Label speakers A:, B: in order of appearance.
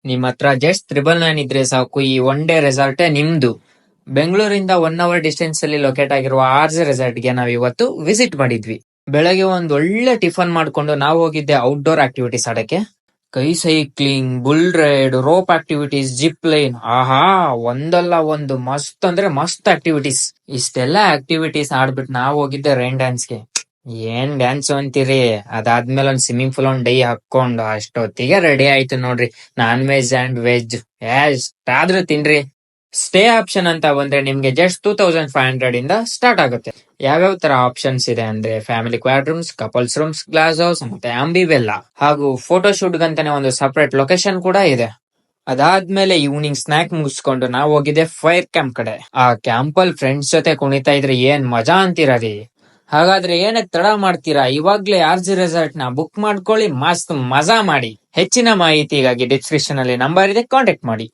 A: ನಿಮ್ ಹತ್ರ ಜಸ್ಟ್ 999 ಇದ್ರೆ ಸಾಕು, ಈ ಒನ್ ಡೇ ರೆಸಾರ್ಟೇ ನಿಮ್ದು. ಬೆಂಗಳೂರಿಂದ 1 hour ಡಿಸ್ಟೆನ್ಸ್ ಅಲ್ಲಿ ಲೊಕೇಟ್ ಆಗಿರುವ ಆರ್ಜೆ ರೆಸಾರ್ಟ್ ಗೆ ನಾವ್ ಇವತ್ತು ವಿಸಿಟ್ ಮಾಡಿದ್ವಿ. ಬೆಳಗ್ಗೆ ಒಂದ್ ಒಳ್ಳೆ ಟಿಫನ್ ಮಾಡ್ಕೊಂಡು ನಾವು ಹೋಗಿದ್ದೆ ಔಟ್ಡೋರ್ ಆಕ್ಟಿವಿಟೀಸ್ ಆಡಕ್ಕೆ. Sky cycling, bull ride, rope activities, zip line, ಆಹಾ ಒಂದಲ್ಲ ಒಂದು ಮಸ್ತ್ ಅಂದ್ರೆ ಮಸ್ತ್ ಆಕ್ಟಿವಿಟೀಸ್. ಇಷ್ಟೆಲ್ಲ ಆಕ್ಟಿವಿಟೀಸ್ ಆಡ್ಬಿಟ್ಟು ನಾವು ಹೋಗಿದ್ದೆ ರೈನ್ ಡ್ಯಾನ್ಸ್ಗೆ. ಏನ್ ಡ್ಯಾನ್ಸ್ ಅಂತೀರಿ, ಅದಾದ್ಮೇಲೆ ಒಂದ್ ಸ್ವಿಮ್ಮಿಂಗ್ ಪೂಲ್ ಒಂದ್ ಡೈ ಹಾಕೊಂಡು ಅಷ್ಟೊತ್ತಿಗೆ ರೆಡಿ ಆಯ್ತು ನೋಡ್ರಿ. ನಾನ್ ವೆಜ್ ಅಂಡ್ ವೆಜ್ ಎಷ್ಟಾದ್ರೂ ತಿನ್ರಿ. ಸ್ಟೇ ಆಪ್ಷನ್ ಅಂತ ಬಂದ್ರೆ ನಿಮ್ಗೆ ಜಸ್ಟ್ 2500 ಇಂದ ಸ್ಟಾರ್ಟ್ ಆಗುತ್ತೆ. ಯಾವ್ಯಾವ ತರ ಆಪ್ಷನ್ಸ್ ಇದೆ ಅಂದ್ರೆ family Quad rooms, couples rooms, glass house ಮತ್ತೆ ಆಂಬಿವೆಲ್ಲಾ, ಹಾಗೂ ಫೋಟೋ ಶೂಟ್ ಗಂತಾನೆ ಒಂದು ಸಪರೇಟ್ ಲೊಕೇಶನ್ ಕೂಡ ಇದೆ. ಅದಾದ್ಮೇಲೆ ಈವ್ನಿಂಗ್ ಸ್ನಾಕ್ ಮುಗಿಸ್ಕೊಂಡು ನಾವು ಹೋಗಿದ್ದೆ ಫೈರ್ ಕ್ಯಾಂಪ್ ಕಡೆ. ಆ ಕ್ಯಾಂಪ್ ಅಲ್ಲಿ ಫ್ರೆಂಡ್ಸ್ ಜೊತೆ ಕುಣಿತಾ ಇದ್ರೆ ಏನ್ ಮಜಾ ಅಂತೀರಾ ರೀ. ಹಾಗಾದ್ರೆ ಏನಕ್ ತಡ ಮಾಡ್ತೀರಾ, ಇವಾಗ್ಲೇ ಆರ್ಜಿ ರೆಸಾರ್ಟ್ ನ ಬುಕ್ ಮಾಡ್ಕೊಳ್ಳಿ, ಮಸ್ತ್ ಮಜಾ ಮಾಡಿ. ಹೆಚ್ಚಿನ ಮಾಹಿತಿಗಾಗಿ ಡಿಸ್ಕ್ರಿಪ್ಷನ್ ಅಲ್ಲಿ ನಂಬರ್ ಇದೆ, ಕಾಂಟ್ಯಾಕ್ಟ್ ಮಾಡಿ.